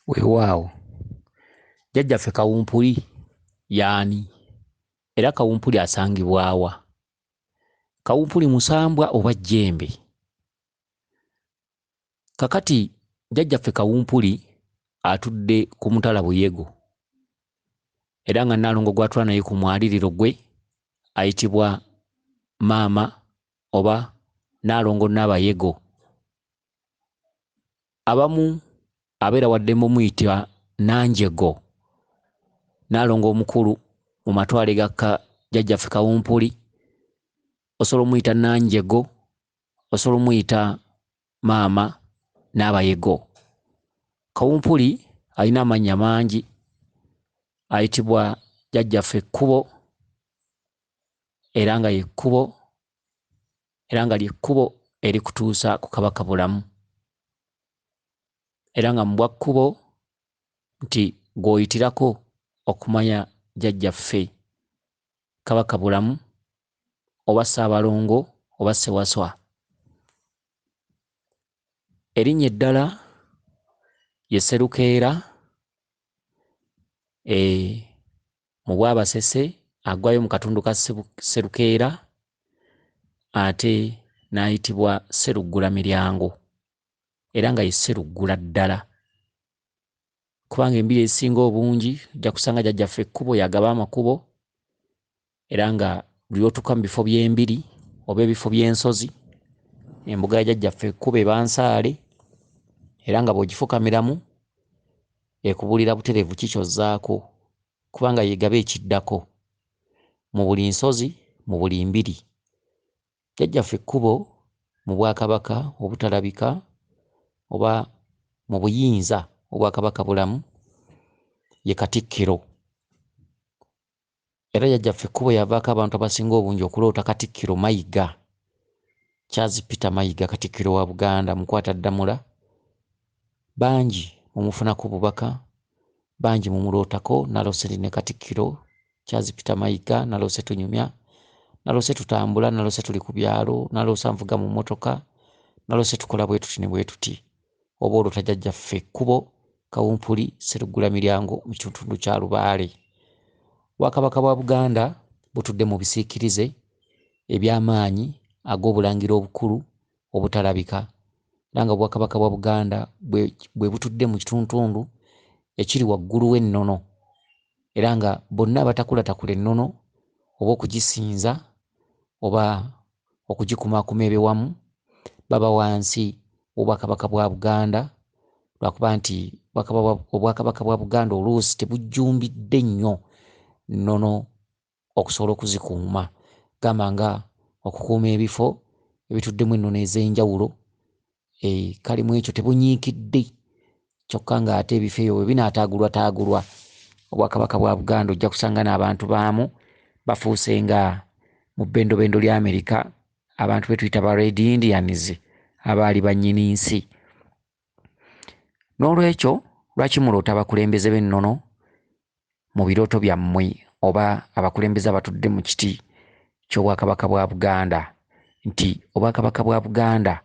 Weewaawo jjajjaffe Kawumpuli y'ani era Kawumpuli asangibwa wa? Kawumpuli Musambwa oba Jjembe? Kakati jjajjaffe Kawumpuli atudde ku mutala Buyego era nga Nnaalongo gw'atwala naye ku mwaliriro gwe ayitibwa Maama oba Nnaalongo Nnabayego. Abamu abeera waddembe omuyita Nanjego, Nnaalongo omukulu mu matwale ga jjajjaffe Kawumpuli. Osobola omuyita Nanjego, osobola omuyita Maama Nnabayego. Kawumpuli alina amannya mangi, ayitibwa jjajjaffe Ekkubo era nga ly'ekkubo erikutuusa ku Kabaka bulamu, era nga mu bwakkubo nti gw'oyitirako okumanya jjajjaffe Kabaka bulamu oba Ssaabalongo oba Ssewaswa. Erinnya eddala ye Sserukeera, mu Bwabasese aggwayo mu katundu ka Sserukeera ate n'ayitibwa Sseruggulamiryango era nga ye Sseruggula ddala, kubanga embiri ezisinga obungi ojja kusanga jjajjaffe Ekkubo y'agaba amakubo era nga buli lw'otuuka mu bifo by'embiri oba ebifo by'ensozi, embuga ya jjajjaffe Ekkubo eba nsaale era nga bw'ogifukamiramu ekubuulira butereevu ki ky'ozzaako, kubanga y'egaba ekiddako mu buli nsozi, mu buli mbiri. Jjajjaffe Ekkubo mu Bwakabaka obutalabika oba mu buyinza obwa bulamu ye Katikkiro, era jjajjaffe Ekkubo yavaako abantu abasinga obungi okuloota Katikkiro Mayiga, Charles Peter Mayiga, Katikkiro wa Buganda Mukwataddamula. Bangi mumufunako bubaka, bangi mumulootako. Naloose ne Katikkiro Charles Peter Mayiga, naloose tunyumya, naloose tutambula, naloose tuli ku byalo, naloose nvuga mu mmotoka, naloose tukola bwe tuti ne bwe tuti. Oba oloota jjajjaffe Ekkubo Kawumpuli Sseruggulamiryango mu kitundu kya Lubaale. Obwakabaka bwa Buganda butudde mu bisiikirize eby'amaanyi ag'obulangira obukulu obutalabika, era nga Obwakabaka bwa Buganda bwe butudde mu kitundu ekiri waggulu w'ennono, era nga bonna abatakulatakula ennono oba okugisinza oba okugikumaakuma ebiwamu baba wansi w'Obwakabaka bwa Buganda, lwakuba nti Obwakabaka bwa Buganda oluusi tebujjumbidde nnyo nnono okusobola okuzikuuma, gamba nga okukuuma ebifo ebituddemu ennono ez'enjawulo. Kale mu ekyo tebunyiikidde, kyokka ng'ate ebifo ebyo bwe binaataagulwataagulwa Obwakabaka bwa Buganda ojja kusanga n'abantu baamu bafuuse nga mu bbendobendo lya Amerika, abantu be tuyita ba Red Indians abaali bannyini nsi. N'olwekyo lwaki muloota abakulembeze b'ennono mu birooto byammwe oba abakulembeze abatudde mu kiti ky'Obwakabaka bwa Buganda, nti Obwakabaka bwa Buganda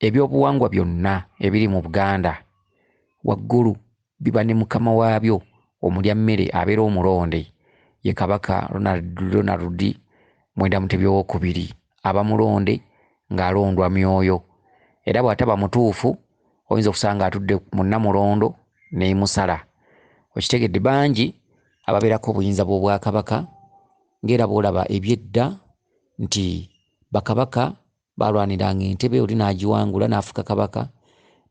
ebyobuwangwa byonna ebiri mu Buganda waggulu biba ne mukama waabyo omulyammere abeera omulonde ye Kabaka Ronald Mwenda Mutebi II abamulonde ng'alondwa Myoyo, era bw'ataba mutuufu oyinza okusanga atudde mu Nnamulondo n'emusala. Okitegedde bangi ababeerako obuyinza bw'Obwakabaka ng'era bw'olaba ebyedda nti bakabaka balwaniranga entebe, oli n'agiwangula n'afuuka kabaka,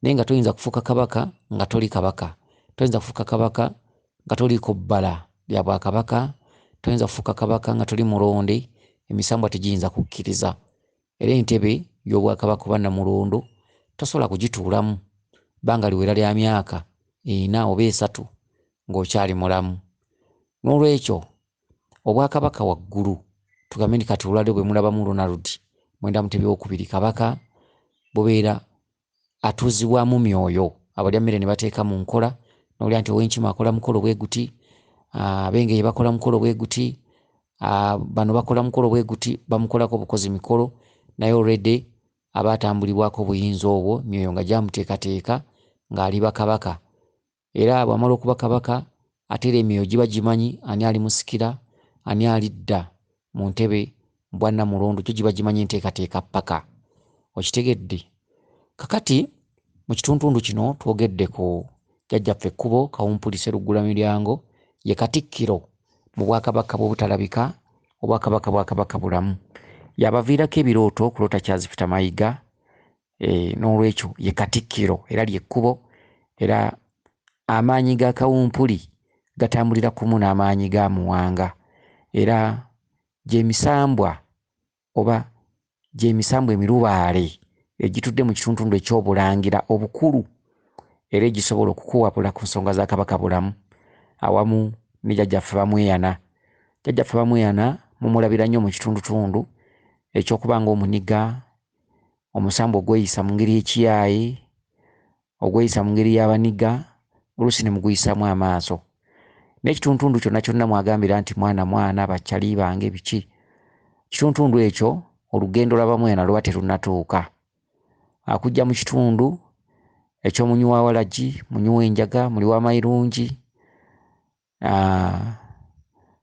naye nga toyinza kufuuka kabaka nga toli kabaka, toyinza kufuuka kabaka nga toliiko bbala lya Bwakabaka, toyinza kufuuka kabaka nga toli mulonde, emisambwa tegiyinza kukkiriza. Era entebe y'Obwakabaka oba Nnamulondo tosobola kugituulamu bbanga liwera lya myaka 4 oba 3 ng'okyali mulamu. N'olwekyo Obwakabaka waggulu tugambe nti kati olwaliro bwe mulabamu Ronald Mwenda Mutebi II Kabaka bubeera atuuzibwamu Myoyo, abalyammere ne bateeka mu nkola, n'olya nti Ow'Enkima akola mukolo bwe guti, Abengeye bakola mukolo bwe guti, bano bakola mukolo bwe guti, bamukolako bukozi mikolo, naye already abaatambulibwako obuyinza obwo Myoyo nga gyamuteekateeka ng'ali bakabaka. era bw'amala okuba kabaka ate era emyoyo giba gimanyi ani ali musikira, ani alidda mu ntebe bwanna mulondo, kyo giba gimanyi enteekateeka ppaka. Okitegedde? Kakati mu kitundu kino twogedde ku jjajjaffe Ekkubo Kawumpuli Sseruggulamiryango, ye Katikkiro mu Bwakabaka bw'obutalabika, Obwakabaka bwa Kabaka-Bulamu. Yabaviirako ebirooto kuloota Kyazifita Mayiga, n'olwekyo ye Katikkiro era ly'ekkubo, era amaanyi ga Kawumpuli gatambulira kumu n'amaanyi ga Muwanga, era gy'emisambwa oba gy'emisambwa emirubaale egitudde mu kitundu eky'obulangira obukulu era egisobola okukuwapula ku nsonga za Kabaka-Bulamu awamu ne jjajjaffe Bamweyana. Jjajjaffe Bamweyana mumulabira nnyo mu kitundutundu ekyokuba ng'omuniga, omusambwa ogweyisa mu ngeri y'ekiyaaye, ogweyisa mu ngeri y'abaniga, oluusi ne muguyisaamu amaaso. N'ekitundutundu kyonna kyonna mwagambira nti mwana bakyali bange biki, kitundutundu ekyo olugendo lwa Bamweyana luba terunnatuuka. Akujja mu kitundu eky'Omunywi wa Walagi, Munywi w'Enjaga, muli w'Amayirungi,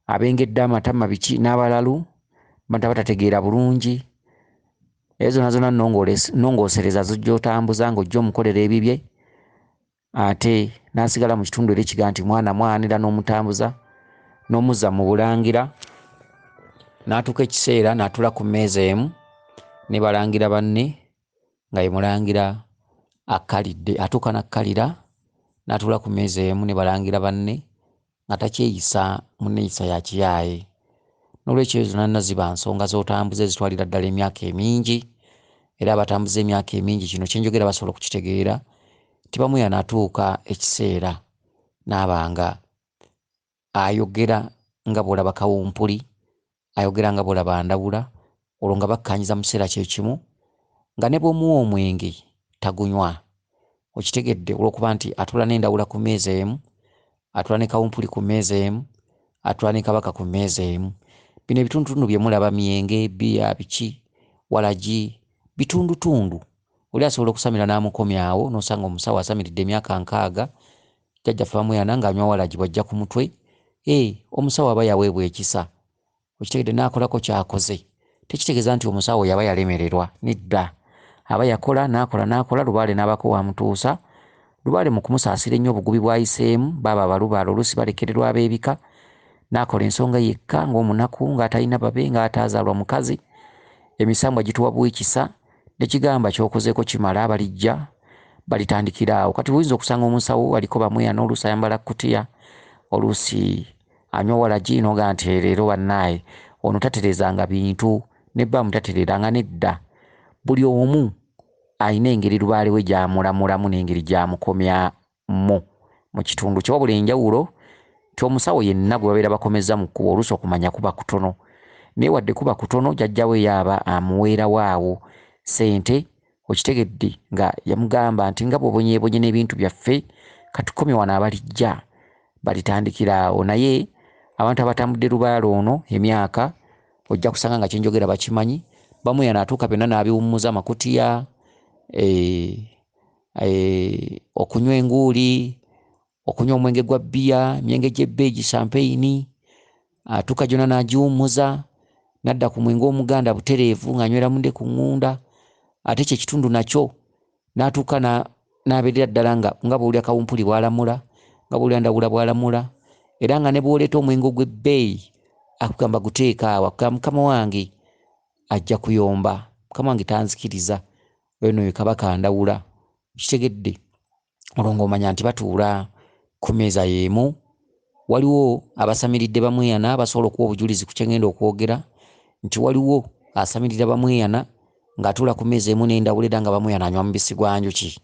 abengedde amatama biki n'abalalu banta batategeera bulungi, ezo zonna nnongoosereza zojja otambuza ng'ojja omukolera ebibye, ate n'asigala mu kitundu era ekiga nti mwana era n'omutambuza n'omuzza mu bulangira, n'atuuka ekiseera n'atuula ku mmeeza emu ne balangira banne nga ye mulangira akkalidde, atuuka n'akkalira n'atuula ku mmeeza emu ne balangira banne nga takyeyisa mu nneeyisa ya kiyaaye. N'olwekyo ezo zonna ziba nsonga z'otambuza ezitwalira ddala emyaka emingi, era abatambuza emyaka emingi kino kyenjogera basobola okukitegeera nti Bamweyana atuuka ekiseera n'abanga ayogera nga bw'olaba Kawumpuli, ayogera nga bw'olaba Ndawula, olwo nga bakkanyiza mu kiseera kye kimu nga ne bw'omuwa omwenge tagunywa. Okitegedde? Olw'okuba nti atula n'Endawula ku mmeeza emu, atula ne Kawumpuli ku mmeeza emu, atula ne Kabaka ku mmeeza emu. Bino ebitundutundu bye mulaba myenge, bbiya, biki, Walagi, bitundutundu. Oli asobola okusamira n'amukomyawo n'osanga omusawo asamiridde emyaka 60, jjajjaffe Bamweyana ng'anywa Walagi bw'ajja ku mutwe, omusawo aba yaweebwa ekisa. Okitegedde? N'akolako ky'akoze. Tekitegeeza nti omusawo yaba yalemererwa, nedda. Aba yakola n'akola, Lubaale n'abako wamutuusa. Lubaale mu kumusaasira ennyo obugubi bwayiseemu, baba abalubaale oluusi balekererwa ab'ebika, n'akola ensonga yekka ng'omunaku ng'atalina babe, ng'ataazaalwa mukazi. Emisambwa gituwa bwekisa, nekigamba ky'okozeeko kimala, balijja balitandikira awo. Kati oyinza okusanga omusawo aliko Bamweyana, oluusi ayambala kkutiya, oluusi anywa Walagi, n'ogaa nti leero bannaaye ono taterezanga bintu, ne bbamu tatereranga, nedda. Buli omu alina engeri Lubaale we gy'amulamulamu n'engeri gy'amukomyamu mu kitundu kye. Wabula enjawulo nti omusawo yenna gwe babeera bakomeza mu kkubo oluusi okumanya kuba kutono, naye wadde kuba kutono jjajjawe yaaba amuweerawo awo ssente. Okitegedde? Nga yamugamba nti nga bw'obonyeebonye n'ebintu byaffe katukomye wano abalijja balitandikira awo. Naye abantu abatambudde Lubaale ono emyaka ojja kusanga nga kyenjogera bakimanyi. Bamweyana atuuka byonna n'abiwummuza amakutiya, okunywa enguuli, okunywa omwenge gwa bbiya, emyenge gy'ebbeegi, champagne, atuuka gyonna n'agiwummuza, n'adda ku mwenge omuganda butereevu ng'anywera munde ku ŋŋunda. Ate kye kitundu nakyo n'atuuka n'abeerera ddala nga bw'olya Kawumpuli bw'alamula, nga bw'olya Ndawula bw'alamula, era nga ne bw'oleeta omwenge ogw'ebbeeyi akugamba guteeka awo, akugamba mukama wange ajja kuyomba, mukama wange tanzikiriza, ono ye Kabaka Ndawula. Kitegedde? Olwo ng'omanya nti batuula ku mmeeza y'emu. Waliwo abasamiridde Bamweyana basobola okuwa obujulizi ku kyengenda okwogera nti waliwo asamirira Bamweyana ng'atuula ku mmeeza emu n'Endawula era nga Bamweyana anywa mubisi gwa njuki.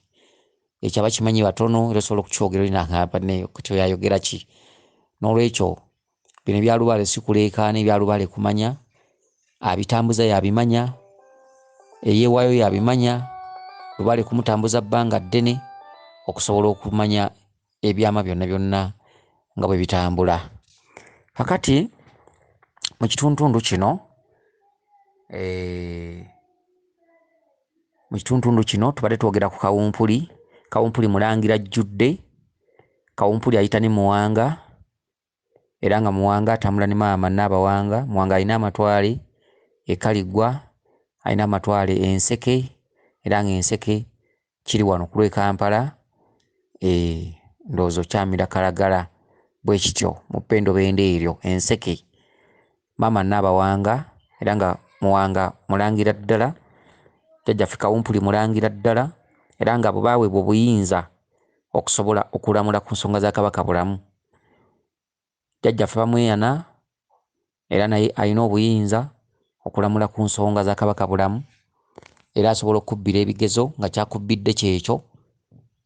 Ekyo abakimanyi batono, era osobola okukyogera oli n'agamba ne kutyo yayogera ki. N'olwekyo bino ebya Lubaale si kuleekaana, ebya Lubaale kumanya, abitambuza yabimanya, eyeewaayo yabimanya, Lubaale kumutambuza bbanga ddene okusobola okumanya ebyama byonna byonna nga bwe bitambula. Kakati mu kitundu kino tubadde twogera ku Kawumpuli. Kawumpuli mulangira ajjudde, Kawumpuli ayita ne Muwanga era nga Muwanga atambula ne maama Nabawanga. Muwanga alina amatwale Ekaligwa, alina amatwale Enseke era nga Enseke kiri wano ku lw'e Kampala. Ndowooza okyamira Kalagala bwe kityo mu Ppendo Bende eryo Enseke. Maama Nabawanga era nga Muwanga mulangira ddala, jjajjaffe Kawumpuli mulangira ddala era nga bwe baweebwa obuyinza okusobola okulamula ku nsonga za Kabaka bulamu. Jjajjaffe bamweyana era naye alina obuyinza okulamula ku nsonga za Kabaka bulamu era asobola okubbira ebigezo nga kyakubbidde kyekyo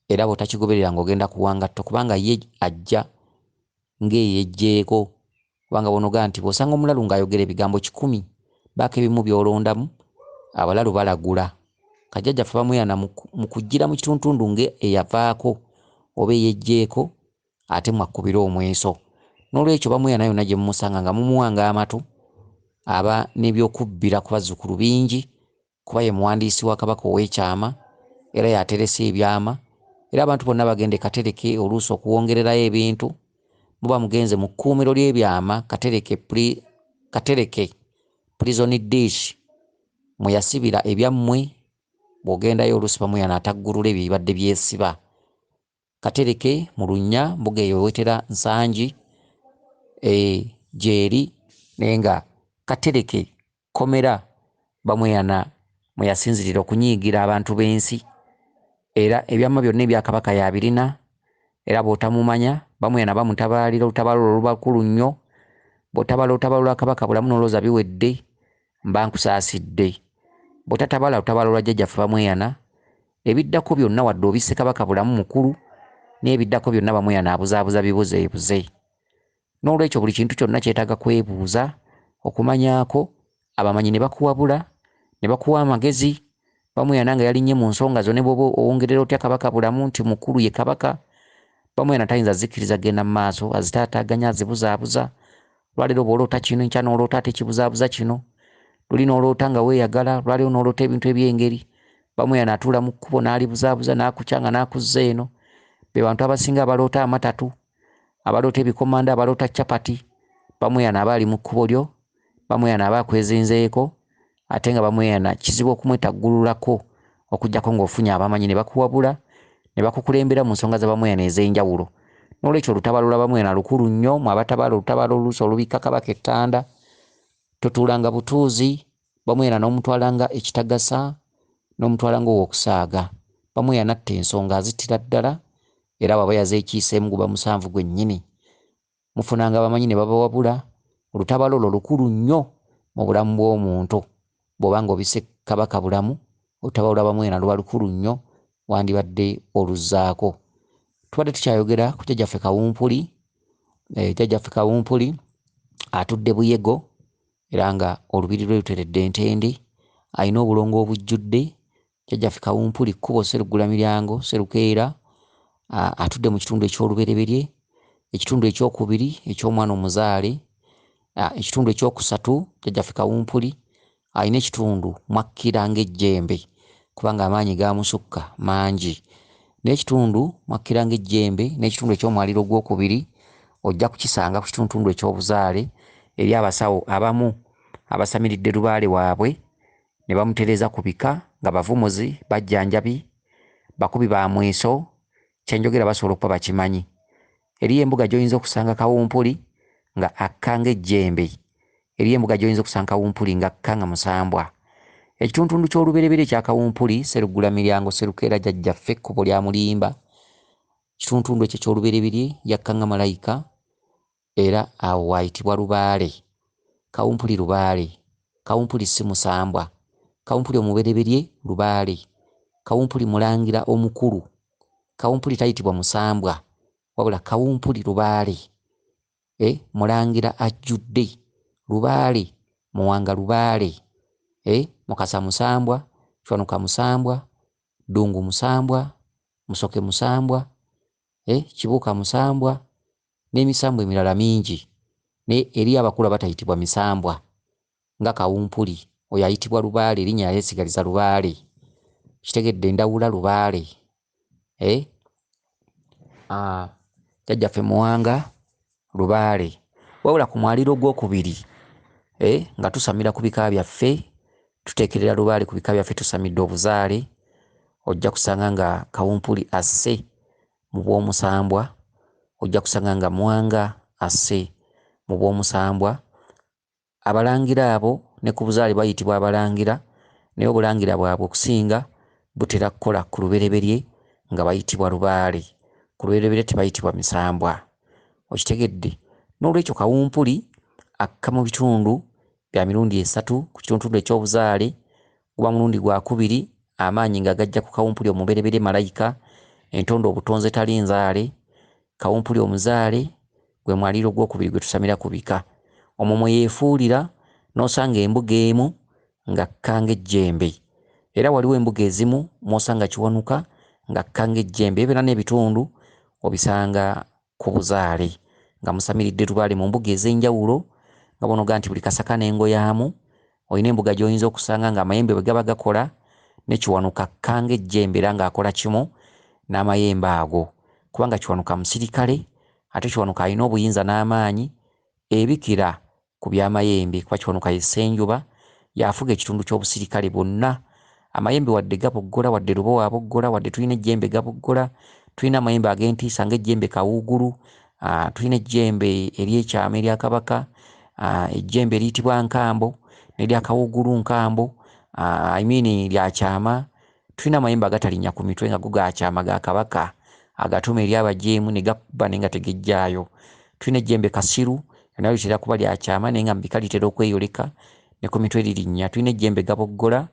era bw'otakigoberera ng'ogenda kuwangatto kubanga ye ajja ng'eyejjeeko. Kubanga bonoga nti bw'osanga omulalu ng'ayogera ebigambo 100 baako ebimu by'olondamu abalalu balagula. Kajjajjaffe bamweyana mu kujjira mu kituntundu ng'eyavaako oba eyejjeeko ate mwakkubira omweso. N'olwekyo bamweyana yonna gye mumusanga nga mumuwanga amatu aba n'ebyokubbira ku bazzukulu bingi kuba ye muwandiisi wa Kabaka ow'ekyama era yateresa ebyama era abantu bonna bagende Katereke oluusi okuwongererayo ebintu muba mugenze mu kkuumiro ly'ebyama Katereke prison dish mwe yasibira ebyammwe. Bw'ogendayo oluusi bamweyana ataggulula ebyo ebibadde byesiba. Katereke mu Lunnya mbuga eyo wetera Nsangi gyeri naye nga Katereke Komera bamweyana mwe yasinzirira okunyiigira abantu b'ensi era ebyama byonna ebya Kabaka yabirina era bw'otamumanya bamweyana bamutabaalira olutabaalo olubakulu nnyo. Bw'otabaala olutabaalo lwa Kabaka bulamu n'olowooza biwedde mba nkusaasidde. Bw'otatabaala olutabaalo lwa jjajjaffe bamweyana ebiddako byonna wadde obisse Kabaka bulamu mukulu n'ebiddako byonna bamweyana abuzaabuza bibuzeebuze. N'olwekyo buli kintu kyonna kyetaaga kwebuuza okumanyaako. Abamanyi ne bakuwabula ne bakuwa amagezi. Bamweyana nga yalinnye mu nsonga zo ne bw'oba owongerera otya Kabaka bulamu nti mukulu ye Kabaka, bamweyana tayinza zikkiriza genda mu maaso azitaataaganya azibuzaabuza. Lwaleero bw'oloota kino enkya n'oloota ate kibuzaabuza kino, luli n'oloota nga weeyagala, lwaleero n'oloota ebintu eby'engeri. Bamweyana atuula mu kkubo n'alibuzaabuza n'akukyanga n'akuzza eno. Be bantu abasinga abaloota amatatu, abaloota ebikomanda, abaloota capati. Bamweyana aba ali mu kkubo lyo, bamweyana aba akwezenzeeko ate nga bamweyana kizibu okumwetaggululako okuggyako ng'ofunye abamanyi ne bakuwabula ne bakukulembera mu nsonga za bamweyana ez'enjawulo. N'olwekyo olutabaalo lwa bamweyana lukulu nnyo. Mu abatabaala olutabaalo oluusi olubikka Kabaka ettanda totuulanga butuuzi. Bamweyana n'omutwalanga ekitagasa n'omutwalanga ow'okusaaga. Bamweyana atta ensonga azittira ddala era bw'aba yazeekiiseemu guba musanvu gwennyini. Mufunanga abamanyi ne babawabula. Olutabaalo olwo lukulu nnyo mu bulamu bw'omuntu. Bw'oba ng'obisse Kabaka bulamu olutabaalo lwa bamweyana luba lukulu nnyo, wandibadde oluzzaako. Tubadde tukyayogera ku jjajjaffe Kawumpuli. Jjajjaffe Kawumpuli atudde Buyego era nga olubiri lwe luteredde Ntende, alina obulongo obujjudde. Jjajjaffe Kawumpuli kkubo Sseruggula-Miryango Sserukeera, atudde mu kitundu eky'olubereberye, ekitundu ekyokubiri eky'omwana omuzaale, ekitundu ekyokusatu jjajjaffe Kawumpuli alina ekitundu mwakkira ng'ejjembe kubanga amaanyi gamusukka mangi, n'ekitundu mwakkira ng'ejjembe n'ekitundu eky'omwaliro gwokubiri ojja kukisanga ku kitundu ekyobuzaale eri abasawo abamu abasamiridde lubaale waabwe ne bamutereeza ku bika nga bavumuzi, bajjanjabi, bakubi ba mweso. Kyenjogera basobola okuba bakimanyi. Eriyo embuga gy'oyinza okusanga Kawumpuli nga akka ng'ejjembe, eriyo embuga gy'oyinza okusanga Kawumpuli nga akka nga musambwa. Ekitundu ky'olubereberye kya Kawumpuli Sseruggula-Miryango Sserukeera jjajjaffe ekkubo lya Mulimba, kitundu ekyo ky'olubereberye yakka nga malayika era awo waayitibwa Lubaale. Kawumpuli Lubaale. Kawumpuli si musambwa. Kawumpuli omubereberye Lubaale. Kawumpuli mulangira omukulu. Kawumpuli tayitibwa musambwa wabula Kawumpuli Lubaale. Mulangira ajjudde Lubaale. Muwanga Lubaale. Mukasa musambwa, Chwanuka musambwa, Ddungu musambwa, Musoke musambwa, Kibuuka musambwa n'emisambwa emirala mingi. Ne eri abakulu batayitibwa misambwa nga Kawumpuli, oyo ayitibwa Lubaale, erinnya yesigaliza Lubaale. Kitegedde ndawula Lubaale. jjajjaffe Muwanga Lubaale. Wabula ku mwaliro gwokubiri nga tusamira ku bika byaffe, tuteekerera Lubaale ku bika byaffe tusamidde obuzaale, ojja kusanga nga Kawumpuli asse mu bw'omusambwa, ojja kusanga nga Muwanga asse mu bw'omusambwa. Abalangira abo ne ku buzaale bayitibwa abalangira, naye obulangira bwabwe okusinga butera kukola ku lubereberye nga bayitibwa Lubaale. Ku lubereberye tebayitibwa misambwa. Okitegedde? N'olwekyo Kawumpuli akka mu bitundu bya mirundi 3 ku kitundu ekyobuzaale, guba mulundi gwakubiri, amaanyi nga gajja ku Kawumpuli omubereberye malayika, entondo obutonze tali nzaale, Kawumpuli omuzaale gwe mwaliro gwokubiri gwe tusamira ku bika. Omwo mwe yeefuulira n'osanga embuga emu nga kkanga ejjembe, era waliwo embuga ezimu mw'osanga Kiwanuka nga kkanga ejjembe. Ebibeera n'ebitundu obisanga ku buzaale nga musamiridde Lubaale mu mbuga ez'enjawulo nga bonoga nti buli kasaka n'engoyaamu. Olina embuga gy'oyinza okusanga nga amayembe bwe gaba gakola ne Kiwanuka kkanga ejjembe era ng'akola kimu n'amayembe ago, kubanga Kiwanuka musirikale ate Kiwanuka alina obuyinza n'amaanyi ebikira ku by'amayembe, kuba Kiwanuka ye Ssenjuba, yafuga ekitundu ky'obusirikale bwonna. Amayembe wadde gaboggola, wadde Lubowa aboggola, wadde tulina ejjembe gaboggola, tulina amayembe ag'entiisa ng'ejjembe Kawuugulu, tulina ejjembe ery'ekyama erya Kabaka, ejjembe eriyitibwa Nkambo n'erya Kawuugulu Nkambo, lya kyama. Tulina amayembe agatalinnya ku mitwe nga go ga kyama ga Kabaka, agatuma eri abajeemu ne gakuba naye nga tegejjaayo. Tulina ejjembe Kasiru nalyo litera kuba lya kyama naye nga mbika litera okweyoleka ne ku mitwe lirinnya. Tulina ejjembe Gaboggola,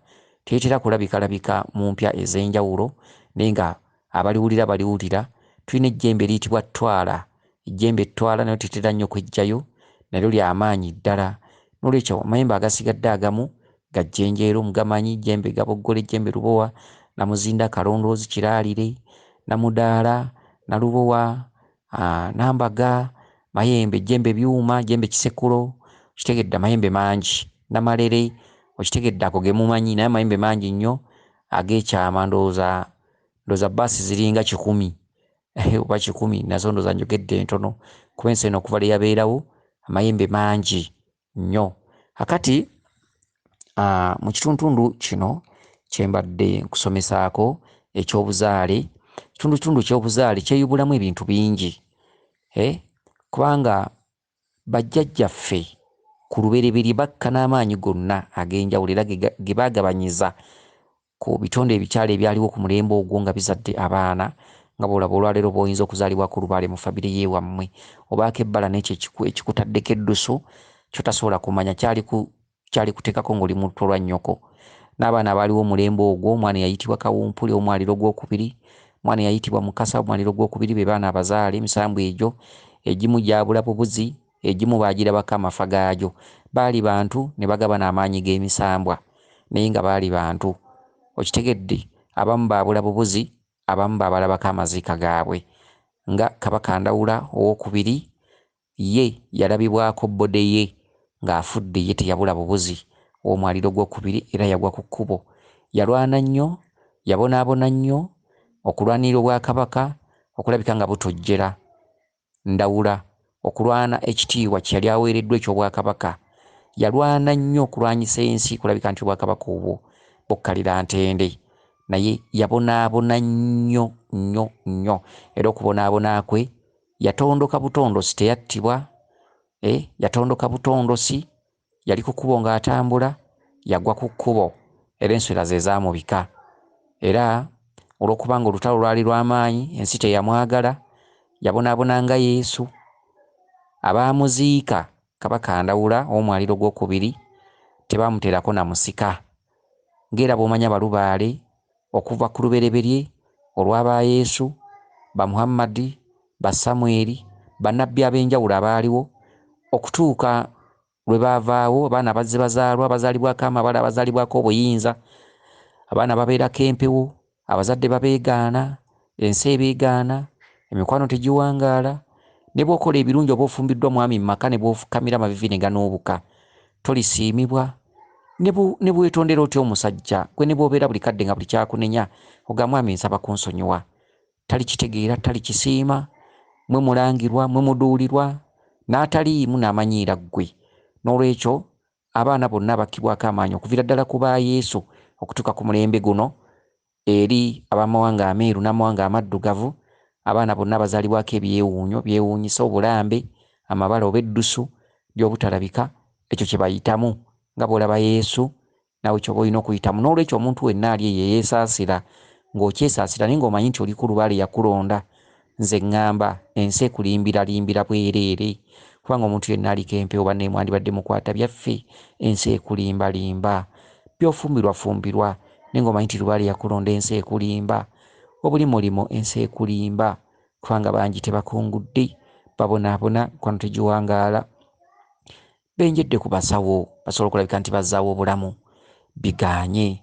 teritera kulabika mu mpya ez'enjawulo naye nga abaliwulira baliwulira. Tulina ejjembe eriyitibwa Ttwala, ejjembe Ttwala nayo tetera nnyo kwejjayo, nalyo lya maanyi ddala. N'olwekyo amayembe agasigadde agamu gajjenjeero mugamanyi: ejjembe Gaboggola, ejjembe Lubowa, Namuzinda, Kalondoozi, Kiraalire, Namudaala, Nalubowa, Nambaga, mayembe, ejjembe Byuma, ejjembe Kisekulo. Kitegedde amayembe mangi. Namalere, okitegedde ago ge mumanyi, naye amayembe mangi nnyo ag'ekyama. Ndowooza bbaasi ziringa 100 oba 10, nazo ndowooza njogedde ntono kuba ensi eno okuva lyeyabeerawo amayembe mangi nnyo. Kakati mu kitundu kino kyembadde nkusomesaako ekyobuzaale. Kitundu ky'obuzaale kyeyubulamu ebintu bingi, kubanga bajjajjaffe ku lubereberye bakka n'amaanyi gonna ag'enjawulo era ge baagabanyiza ku bitonde ebikyala ebyaliwo ku mulembe ogwo nga bizadde abaana nga bw'olaba olwaleero bw'oyinza okuzaalibwa ku Lubaale mu famire y'ewammwe, obaako ebbala n'ekyo ekikutaddeko eddusu kyotasobola kumanya kyali kuteekako ng'oli mu luto lwa nnyoko. N'abaana abaaliwo omulembe ogwo, omwana eyayitibwa Kawumpuli omwaliro gwokubiri, omwana eyayitibwa Mukasa omwaliro gwokubiri, be baana abazaale. Emisambu egyo egimu gyabula bubuzi, egimu baagirabako amafa gaagyo. Baali bantu ne bagabana amaanyi g'emisambwa naye nga baali bantu. Okitegedde? Abamu baabula bubuzi, abamu baabalabako amaziika gaabwe. Nga Kabaka Ndawula owookubiri, ye yalabibwako bbode ye ng'afudde, ye teyabula bubuzi omwaliro gwokubiri era yagwa ku kkubo. Yalwana nnyo, yabonaabona nnyo okulwanira Obwakabaka okulabika nga butojjera Ndawula, okulwana ekitiibwa kye yali aweereddwa eky'Obwakabaka. Yalwana nnyo okulwanyisa ensi kulabika nti Obwakabaka obwo bukkalira ntende, naye yabonaabona nnyo nnyo nnyo, era okubonaabona kwe yatondoka butondosi, teyattibwa. Yatondoka butondosi, yali ku kkubo ng'atambula, yagwa ku kkubo era enswera ze zaamubika. Era olw'okubanga olutalo lwali lw'amaanyi, ensi teyamwagala, yabonaabona nga Yesu. Abaamuziika Kabaka Ndawula ow'omwaliro gwokubiri tebaamuteerako na musika. Ng'era bw'omanya Balubaale okuva ku lubereberye olw'aba Yesu, ba Muhammadi, ba Samweri, bannabbi ab'enjawulo abaaliwo okutuuka lwe baavaawo, abaana bazze bazaalwa, abazaalibwako amabala, abazaalibwako obuyinza, abaana babeerako empewo, abazadde babeegaana, ensi ebeegaana, emikwano tegiwangaala. Ne bw'okola ebirungi oba ofumbiddwa mwami mu maka ne bw'ofukamira amavivi ne ganoobuka, tolisiimibwa. Ne bwetondera otya omusajja gwe, ne bw'obeera buli kadde nga buli kyakunenya oga mwami nsaba kunsonyiwa, talikitegeera, talikisiima. mwe mulangirwa mwe muduulirwa n'ataliimu n'amanyiira ggwe. N'olwekyo abaana bonna bakkibwako amaanyi okuviira ddala ku ba Yesu okutuuka ku mulembe guno eri ab'amawanga ameeru n'amawanga amaddugavu. Abaana bonna bazaalibwako ebyewuunyo byewuunyisa obulambe amabala oba eddusu by'obutalabika, ekyo kye bayitamu nga bw'olaba Yesu naawe ky'oba olina okuyitamu. N'olwekyo omuntu wenna ali eyo yeesaasira ng'okyesaasira naye ng'omanyi nti oli ku lubaale yakulonda. Nze ŋŋamba ensi ekulimbiralimbira bwereere, kubanga omuntu yenna aliko empewo banne mwandibadde mukwata byaffe, ensi ekulimbalimba. By'ofumbirwafumbirwa naye ng'omanyi nti lubaale yakulonda, ensi ekulimba. Obuli mulimo ensi ekulimba, kubanga bangi tebakungudde babonaabona kwano tegiwangaala. Benjedde ku basawo basobola okulabika nti bazzaawo obulamu, bigaanye.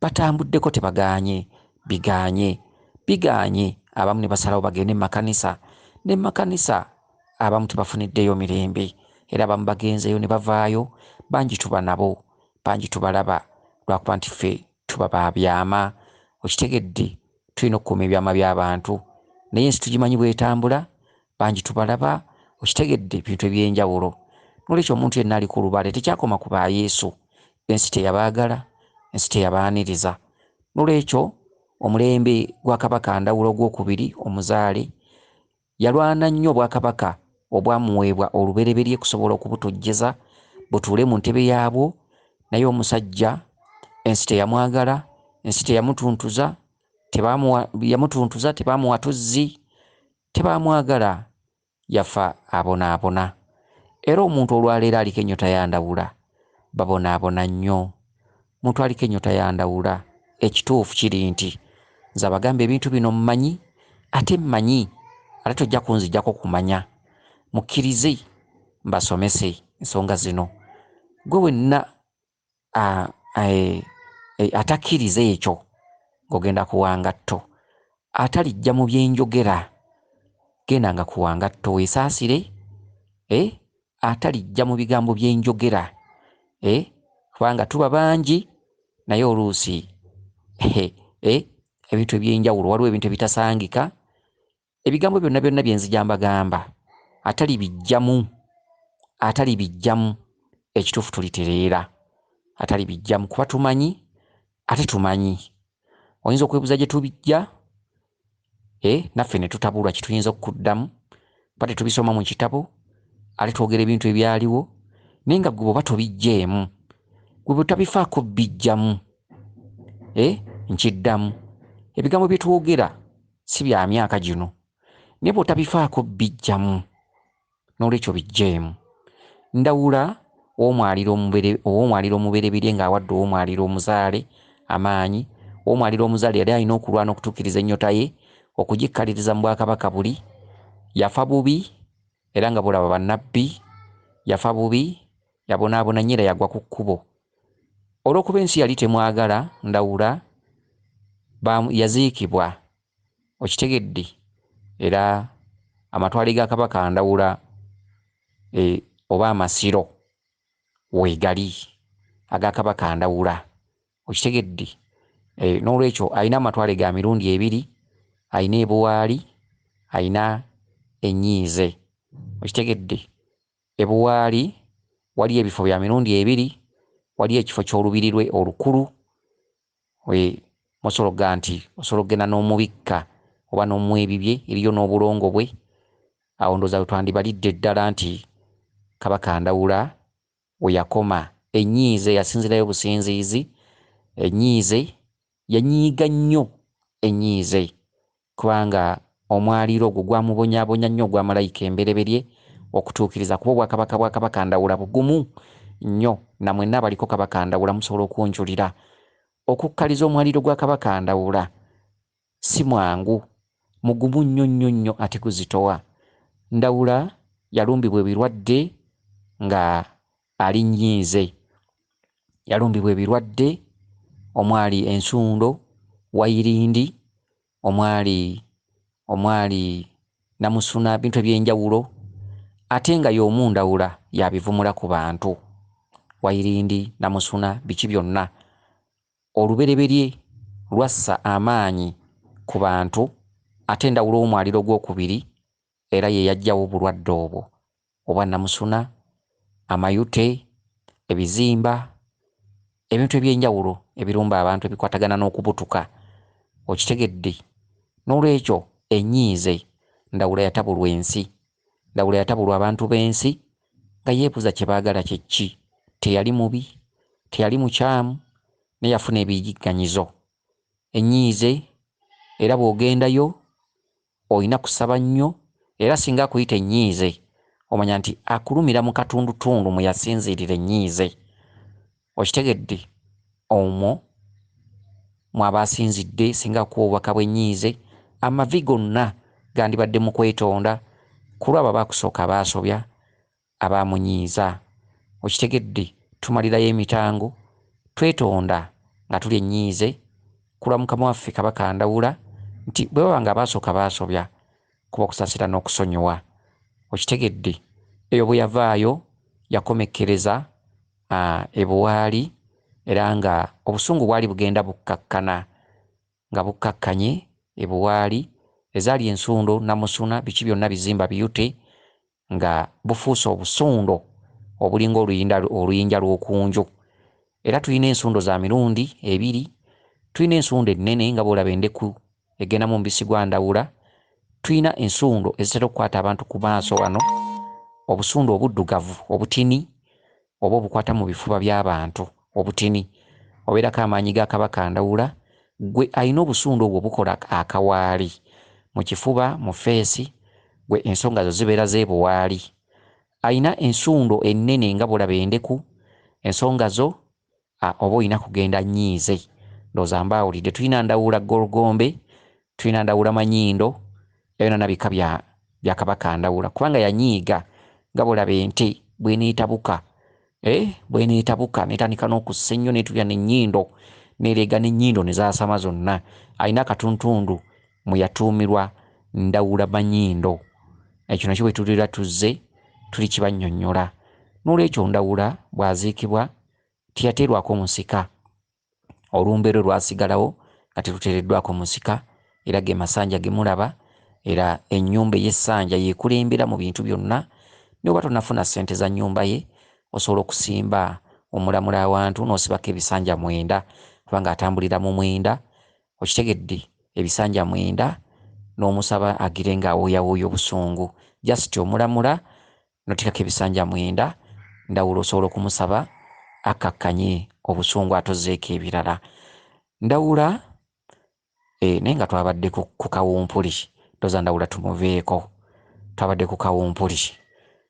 Batambuddeko tebagaanye, bigaanye. Abamu ne basalawo bagende mu makanisa, ne mu makanisa abamu tebafuniddeyo mirembe, era abamu bagenzeyo ne bavaayo. Bangi tuba nabo, bangi tubalaba, lwakuba nti ffe tuba ba byama. Okitegedde, tulina okukuuma ebyama by'abantu, naye ensi tugimanyi bw'etambula. Bangi tubalaba, okitegedde, ebintu eby'enjawulo. N'olwekyo omuntu yenna ali ku lubaale tekyakoma ku ba Yesu. Ensi teyabaagala, ensi teyabaaniriza. N'olwekyo omulembe gwa Kabaka Ndawula ogwokubiri omuzaale yalwana nnyo obwakabaka obwamuweebwa olubereberye kusobola okubutojjeza butuule mu ntebe yaabwo, naye omusajja ensi teyamwagala, ensi teyamutuntuza, yamutuntuza tebaamuwa tuzzi, tebaamwagala, yafa abonaabona. Era omuntu olwaleero aliko ennyota ya Ndawula babonaabona nnyo. Omuntu aliko ennyota ya Ndawula, ekituufu kiri nti nze abagamba ebintu bino mmanyi, ate mmanyi, ate tojja kunzijjako kumanya. Mukkirize mbasomese ensonga zino. Gwe wenna atakkiriza ekyo ng'ogenda ku wangatto, atalijja mu byenjogera gendanga ku wangatto weesaasire, atalijja mu bigambo byenjogera, kubanga tuba bangi naye oluusi ebintu ebyenjawulo, waliwo ebintu ebitasangika. Ebigambo byonna byonna byenzija mbagamba atali bijjamu ekituufu tulitereera, atali bijjamu kuba tumanyi, ate tumanyi. Oyinza okwebuuza gye tubijja, naffe ne tutabulwa kituyinza okuddamu, ba tetubisoma mu kitabo, ate twogera ebintu ebyaliwo, naye nga gwe bw'oba tobijjeemu, gwe bwe tabifaako bijjamu, nkiddamu. Ebigambo bye twogera si bya myaka gino, naye bw'otabifaako bijjamu, n'olwekyo bijjeemu. Ndawula ow'omwaliro omubereberye ng'awadde ow'omwaliro omuzaale amaanyi. Ow'omwaliro omuzaale yali alina okulwana okutuukiriza ennyota ye, okugikkaliriza mu bwakabaka buli. Yafa bubi, era nga bulaba bannabbi, yafa bubi, yabonaabona nnyo era yagwa ku kkubo. Olw'okuba ensi yali temwagala Ndawula, yaziikibwa, okitegedde, era amatwale ga Kabaka Ndawula oba amasiro weegali aga Kabaka Ndawula, okitegedde. N'olwekyo alina amatwale ga mirundi ebiri, alina ebuwaali, alina ennyiize, okitegedde. Ebuwaali wali ebifo bya mirundi ebiri, wali ekifo ky'olubiri lwe olukulu, musologa nti osobola okgenda n'omubikka oba n'omuwa ebibye, eriyo n'obulongo bwe. Awo ndowooza bwe twandibalidde ddala nti Kabaka Ndawula we yakoma. Ennyiize yasinzirayo businziizi, ennyiize yanyiiga nnyo, ennyiize kubanga omwaliro ogwo gwamubonyaabonya nnyo ogwa malayika embereberye okutuukiriza kuba obwakabaka bwa Kabaka Ndawula bugumu nnyo. Na mwenna abaliko Kabaka Ndawula musobola okunjulira, okukkaliza omwaliro gwa Kabaka Ndawula si mwangu, mugumu nnyo nnyo nnyo ate guzitowa. Ndawula yalumbibwa ebirwadde nga ali nnyiize, yalumbibwa ebirwadde, omwali ensundo, wayirindi, omwali namusuna, bintu ebyenjawulo, ate nga y'omu Ndawula yabivumula ku bantu. Wayirindi, namusuna, biki byonna olubereberye lwassa amaanyi ku bantu, ate Ndawula ow'omwaliro gwokubiri era ye yajjawo obulwadde obwo obwa namusuna, amayute, ebizimba, ebintu ebyenjawulo ebirumba abantu ebikwatagana n'okubutuka. Okitegedde? N'olwekyo ennyiize Ndawula yatabulwa ensi. Ndawula yatabulwa abantu b'ensi nga yeebuuza kye baagala kye ki. Teyali mubi, teyali mukyamu, naye yafuna ebiyigganyizo. Ennyiize era bw'ogendayo olina kusaba nnyo, era singa akuyita ennyiize omanya nti akulumira mu katundutundu mwe yasinziirira ennyiize. Okitegedde? Omwo mwaba asinzidde singa akuwa obubaka bw'ennyiize, amavi gonna gandibadde mu kwetonda ku lwabo abaakusooka abaasobya abaamunyiiza. Okitegedde? Tumalirayo emitango twetonda nga tuli ennyiize ku lwa Mukama waffe Kabaka Ndawula nti bwe baba nga abaasooka baasobya kuba okusaasira n'okusonyiwa. Okitegedde? Eyo bwe yavaayo yakomekkereza ebuwaali era nga obusungu bwali bugenda bukkakkana nga bukkakkanye ebuwaali ezaali ensundo, namusuna, biki byonna bizimba biyute nga bufuuse obusundo obulinga oluyinja lw'okunju. Era tulina ensundo za mirundi ebiri. Tulina ensundo ennene nga bw'olaba endeku egenda mu mubisi gwa Ndawula. Tulina ensundo ezitera okukwata abantu ku maaso wano, obusundo obuddugavu obutini oba obukwata mu bifuba by'abantu obutini. Obeerako amaanyi ga Kabaka Ndawula, gwe alina obusundo obwo bukola akawaali mu kifuba, mu feesi, gwe ensonga zo zibeera z'ebuwaali. Alina ensundo ennene nga bw'olaba endeku, ensonga zo oba olina kugenda nnyiize. Ndowooza mbaawulidde. Tulina Ndawula Golgombe, tulina Ndawula Manyindo, ebyo byonna bika bya Kabaka Ndawula kubanga yanyiiga nga bw'olaba ente bw'eneetabuka. Bw'eneetabuka n'etandika n'okussa ennyo n'etulya n'ennyindo n'ereega n'ennyindo ne zaasama zonna. Alina akatuntundu mwe yatuumirwa Ndawula Manyindo. Ekyo nakyo bwe tulira tuzze tuli kibannyonnyola. N'olwekyo Ndawula bw'aziikibwa teyateerwako musika. Olumbe lwe lwasigalawo nga teruteereddwako musika, era ge masanja ge mulaba, era ennyumba ey'essanja yeekulembera mu bintu byonna. Ne bw'oba tonnafuna ssente za nnyumba ye osobola okusimba omulamula awantu n'osibako ebisanja 9 kubanga atambulira mu 9. Okitegedde? Ebisanja 9 n'omusaba agire nga awooyawooya obusungu. Just omulamula n'oteekako ebisanja 9, Ndawula osobola okumusaba akakkanye obusungu atozzeeko ebirala. Ndawula naye nga twabadde ku kawumpuli. Ndowooza Ndawula tumuveeko. Twabadde ku kawumpuli.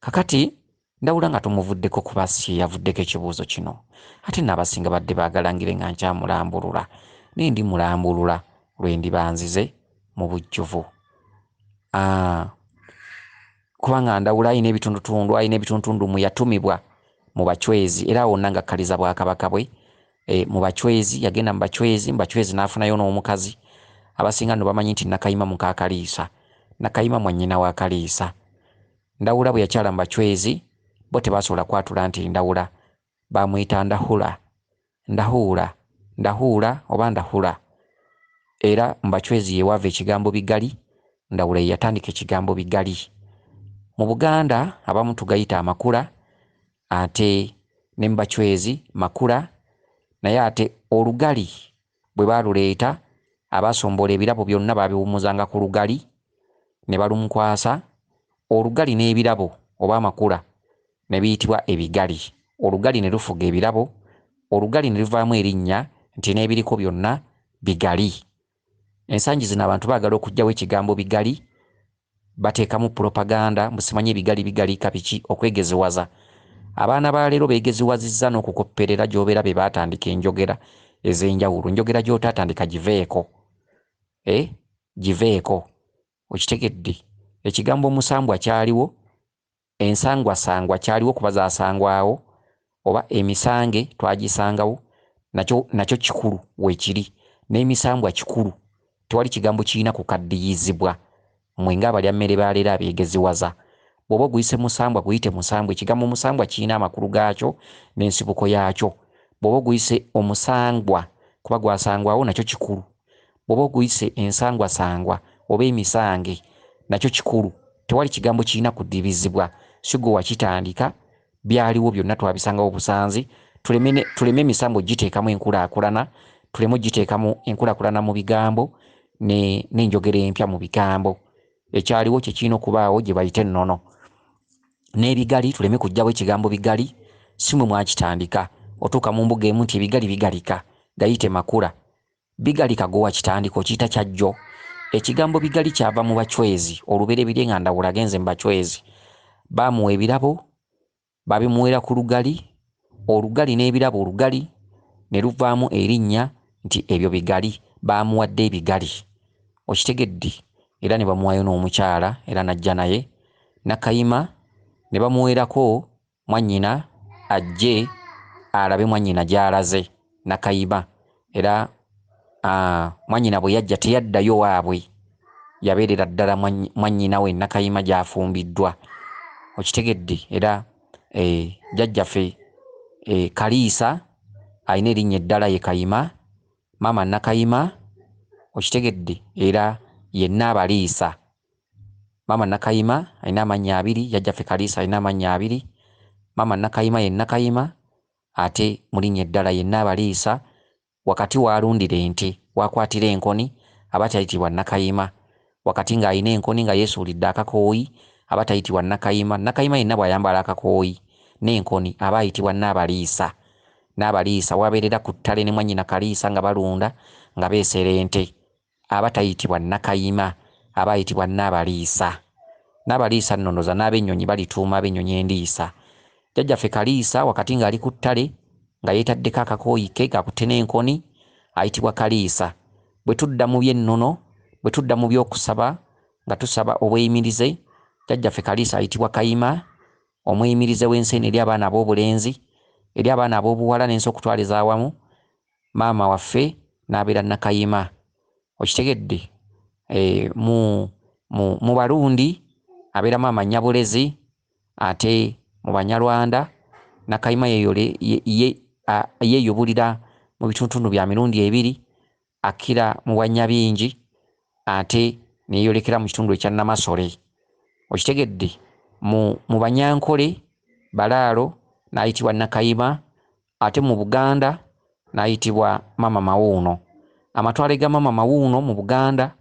Kakati Ndawula nga tumuvuddeko kuba si yavuddeko ekibuuzo kino. Ate n'abasinga badde baagalangire nga nkyamulambulula. Naye ndi mulambulula lwe ndibanzize mu bujjuvu. Kubanga Ndawula alina ebitundutundu mwe yatumibwa mu bachwezi era wonna nga akkaliza Bwakabaka bwe. Mu bachwezi yagenda mu bachwezi n'afunayo n'omukazi. Abasinga nno bamanyi nti Nakayima muka Kaliisa, Nakayima mwannyina wa Kaliisa. Ndawula bwe yakyala mu bachwezi bo tebaasobola kwatula nti Ndawula, baamuyita Ndahuula oba Ndahula. Era mu bachwezi ye wava ekigambo bigali, Ndawula ye yatandika ekigambo bigali. Mu Buganda abamu tugayita amakula, ate ne mu bachwezi makula, naye ate olugali bwe baaluleeta abaasombola ebirabo byonna baabiwummuzanga ku lugali ne balumukwasa. Olugali n'ebirabo oba amakula ne biyitibwa ebigali. Olugali ne lufuga ebirabo, olugali ne luvaamu erinnya nti n'ebiriko byonna bigali. Ensangi zino abantu baagala okuggyawo ekigambo bigali, bateekamu propaganda musimanyi bigali kabiki okwegezewaza. Abaana ba leero beegeziwazizza n'okukopperera gy'obeera be baatandika enjogera ez'enjawulo. Enjogera gy'otaatandika giveeko. Giveeko. Okitegedde? Ekigambo omusambwa kyaliwo, ensangwasangwa kyaliwo kuba zaasangwawo, oba emisange twagisangawo, nakyo kikulu weekiri. N'emisambwa kikulu. Tewali kigambo kirina kukaddiyizibwa. Mmwe ng'abalya mmere ba leero abeegeziwaza. Bw'oba oguyise musambwa guyite musambwa. Ekigambo musambwa kirina amakulu gaakyo n'ensibuko yaakyo. Bw'oba oguyise omusangwa kuba gwasangwawo nakyo kikulu. Bw'oba oguyise ensangwasangwa oba emisange nakyo kikulu. tewali kigambo kirina kudibizibwa si gwe wakitandika byaliwo byonna twabisangawo busanzi tuleme emisambo giteekamu enkulaakulana tuleme giteekamu enkulaakulana mu bigambo n'enjogera empya mu bigambo ekyaliwo kye kirina okubaawo gye bayita ennono n'ebigali tuleme kujjawo ekigambo bigali si mwe mwakitandika otuuka mu mbuga emu nti ebigali bigalika gayite makula bigalika gwe wakitandika okiyita kyajjo ekigambo bigali kyava mu bacwezi olubereberye nga Ndawula agenze mu bacwezi baamuwa ebirabo babimuwera ku lugali olugali n'ebirabo olugali ne luvaamu erinnya nti ebyo bigali baamuwadde ebigali okitegedde era ne bamuwayo n'omukyala era najja naye Nakayima ne bamuweerako mwannyina ajje alabe mwannyina gy'alaze Nakayima era mwannyina bwe yajja teyaddayo waabwe yabeerera ddala mwannyina we Nakayima gy'afumbiddwa okitegedde era jjajjaffe Kaliisa alina erinnya eddala ye Kayima maama Nakayima okitegedde era yenna abaliisa maama Nakayima alina amannya abiri jjajjaffe Kaliisa alina amannya abiri maama Nakayima ye Nakayima ate mu linnya eddala yenna abaliisa wakati waalundira ente wakwatira enkoni aba tayitibwa Nakayima wakati ng'alina enkoni nga yeesuulidde akakooyi aba tayitibwa Nakayima Nakayima yenna bw'ayambala akakooyi n'enkoni aba ayitibwa Naabaliisa Naabaliisa wabeerera ku ttale ne mwannyina Kaliisa nga balunda nga beesera ente aba tayitibwa Nakayima aba ayitibwa Naabaliisa Naabaliisa nnonoza n'ab'ennyonyi balituuma ab'ennyonyi endiisa jjajjaffe Kaliisa wakati ng'ali ku ttale nga yeetaddeko akakooyi ke gakutte n'enkoni ayitibwa Kaliisa bwe tudda mu by'ennono bwe tudda mu by'okusaba nga tusaba obweyimirize jjajjaffe Kaliisa ayitibwa Kayima omweyimirize w'ensi eri abaana ab'obulenzi eri abaana ab'obuwala n'ensi okutwaliza awamu maama waffe n'abeera Nakayima okitegedde mu Balundi abeera maama Nnyabulezi ate mu Banyarwanda Nakayima yeeyubulira mu bitundu bya mirundi ebiri akkira mu Bwanyabingi ate neeyolekera mu kitundu ekya Namasole okitegedde mu Banyankole Balaalo n'ayitibwa Nakayima ate mu Buganda n'ayitibwa Maama Mawuuno amatwale ga Maama Mawuuno mu Buganda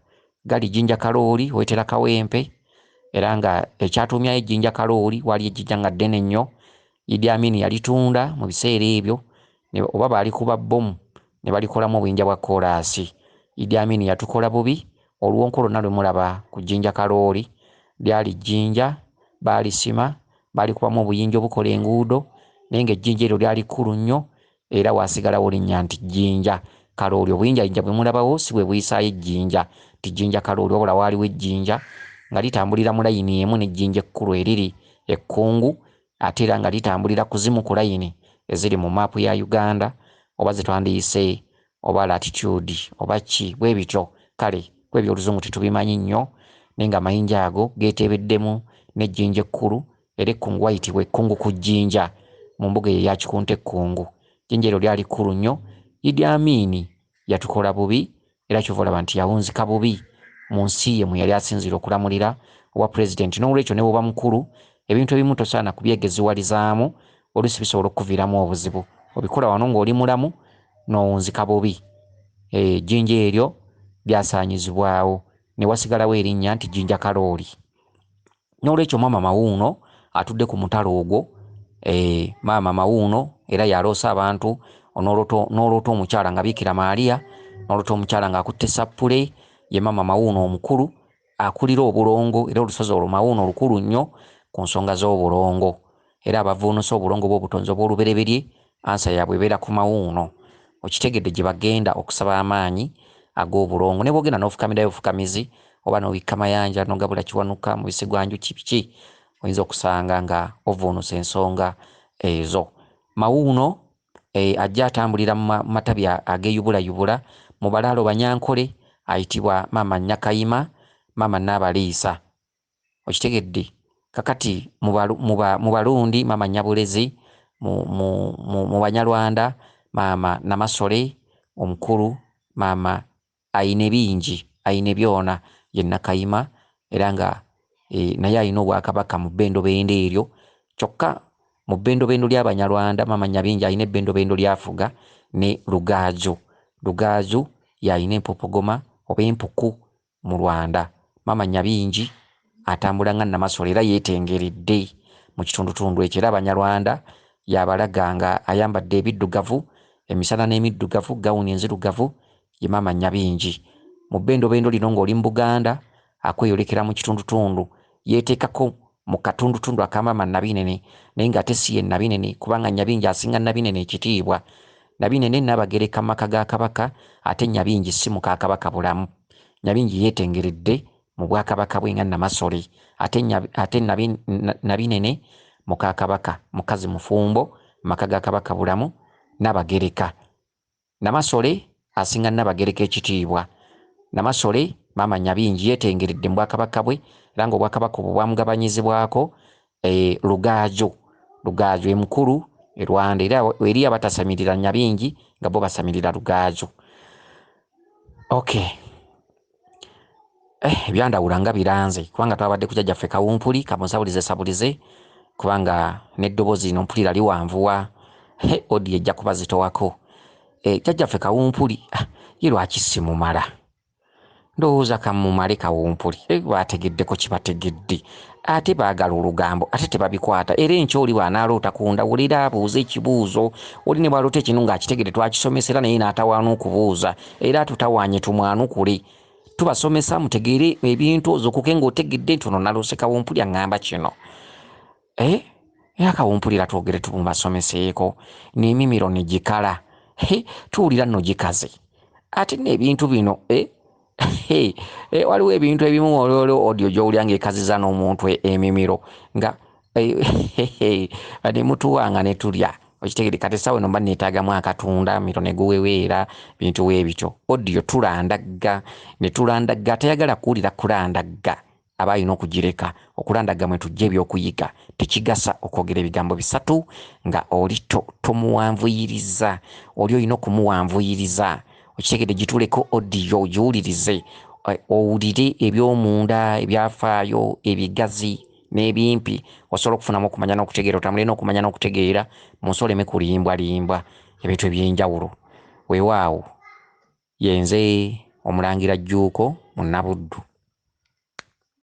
gali Jjinja Kalooli wetera Kawempe era nga ekyatuumyayo Ejjinja Kalooli wali ejjinja nga ddene nnyo Idi Amin yalitunda mu biseera ebyo oba baalikuba bbomu ne balikolamu obuyinja bwa koolaasi Idi Amin yatukola bubi oluwonko lwonna lwe mulaba ku Jjinja Kalooli lyali jjinja baalisima baalikubamu obuyinja obukola enguudo naye ng'ejjinja eryo lyali kkulu nnyo era waasigalawo linnya nti Jjinja Kalooli obuyinjayinja bwe mulabawo si bwe buyisaayo ejjinja ti Jjinja Kalooli wabula waaliwo ejjinja nga litambulira mu layini emu n'ejjinja ekkulu eriri ekkungu ate era nga litambulira ku zimu ku layini eziri mu maapu ya Uganda oba ze twandiyise oba latitude oba ki bwe bityo kale kwebyo oluzungu tetubimanyi nnyo naye nga amayinja ago geeteebeddemu n'ejjinja ekkulu era ekkungu wayitibwa ekkungu ku jjinja mu mbuga eyo eya Kikunta ekkungu jjinja eryo lyali kkulu nnyo Idi Amin yatukola bubi era kyova olaba nti yawunzika bubi mu nsi ye mwe yali asinzira okulamulira obwa pulezidenti n'olwekyo ne bwoba mukulu ebintu ebimu tosaana kubyegeziwalizaamu oluusi bisobola okukuviiramu obuzibu obikola wano ng'oli mulamu n'owunzika bubi ejjinja eryo lyasaanyizibwawo ne wasigalawo erinnya nti Jjinja Kalooli n'olwekyo Maama Mawuuno atudde ku mutalo ogwo Maama Mawuuno era yaloosa abantu n'oloota omukyala nga Biikira Maaliya n'oloota omukyala ng'akutte sappule ye Maama Mawuuno omukulu akulira obulongo era olusozi olwo Mawuuno olukulu nnyo ku nsonga z'obulongo era abavuunusa obulongo bw'obutonzi obw'olubereberye ansa yaabwe ebeera ku Mawuuno okitegedde gye bagenda okusaba amaanyi ag'obulongo ne bwogenda n'ofukamirayo obufukamizi oba n'obikka mayanja n'ogabula kiwanuka mu bisigwanjuki biki oyinza okusanga nga ovuunusa ensonga ezo Mawuuno ajja atambulira mu matabi ageeyubulayubula mu Balaalo Banyankole ayitibwa Maama Nakayima Maama Naabaliisa okitegedde kakati mu Balundi Maama Nnyabulezi mu Banyarwanda Maama Namasole omukulu Maama Ayine Bingi Ayine Byona ye Nakayima era nga naye alina obwakabaka mu bbendobendo eryo kyokka mu bbendobendo ly'Abanyarwanda Maama Nyabingi alina ebbendobendo lyafuga ne Lugaju yalina empopogoma oba empuku mu Rwanda. Maama Nyabingi atambula nga Namasole era yeetengeredde mu kitundutundu ekyo, era Abanyarwanda yabalaga nga ayambadde ebiddugavu, emisana n'emiddugavu, gawuni enzirugavu, ye Maama Nyabingi. Mu bbendobendo lino ng'oli mu Buganda akweyolekera mu kitundutundu, yeeteekako mu katundutundu aka Maama Nabinene, naye ng'ate si ye Nabinene kubanga Nyabingi asinga Nabinene ekitiibwa. Nabinene Nnaabagereka maka ga Kabaka, ate Nyabingi si muka Kabaka bulamu. Nyabingi yeetengeredde mu bwakabaka bwe nga Namasole, ate Nabinene muka Kabaka, mukazi mufumbo, maka ga Kabaka bulamu, Nnaabagereka. Namasole asinga Nnaabagereka ekitiibwa. Namasole Maama Nyabingi yeetengeredde mu bwakabaka bwe era ng'obwakabaka obwo bwamugabanyizibwako Lugaju emukulu e Rwanda, era eri abatasamirira Nyabingi nga bo basamirira Lugaju. Okay. Ebyandawula nga biranze kubanga twabadde ku jjajjaffe Kawumpuli kamusabulize kubanga n'eddoboozi lino mpulira liwanvuwa, odi ejja kuba zitowako. Jjajjaffe Kawumpuli ye lwaki simumala? Ndowooza kamumale Kawumpuli bategeddeko kibategedde, ate baagala olugambo ate tebabikwata, era enkya oli bw'anaaloota ku ndawulira abuuza ekibuuzo, oli ne bwaloota ekinu ng'akitegedde twakisomesera naye n'atawaana okubuuza, era tutawaanye tumwanukule. Tubasomesa mutegeere ebintu ozukuke ng'otegedde nti ono naloose Kawumpuli aŋŋamba kino. Era Kawumpuli era twogere tumubasomeseeko n'emimiro ne gikala, tuwulira nno gikaze. Ate n'ebintu bino waliwo ebintu ebimu olwo odio gy'owulira ng'ekaziza n'omuntu emimiro nga ne mutuwanga ne tulya okitegere kati essaawa eno mba neetaagamu akatunda miro ne guweweera bintu weebityo. Odio tulandagga ne tulandagga, atayagala kuwulira kulandagga aba alina okugireka. Okulandagga mwe tujja ebyokuyiga, tekigasa okwogera ebigambo bisatu nga oli tomuwanvuyiriza, oli olina okumuwanvuyiriza. Okitegedde gituleko odiyo ogiwulirize, owulire eby'omunda ebyafaayo ebigazi n'ebimpi, osobola okufunamu okumanya n'okutegeera, otambule n'okumanya n'okutegeera mu nsi oleme kulimbwalimbwa ebintu eby'enjawulo. Weewaawo yenze Omulangira Jjuuko mu Nnabuddu.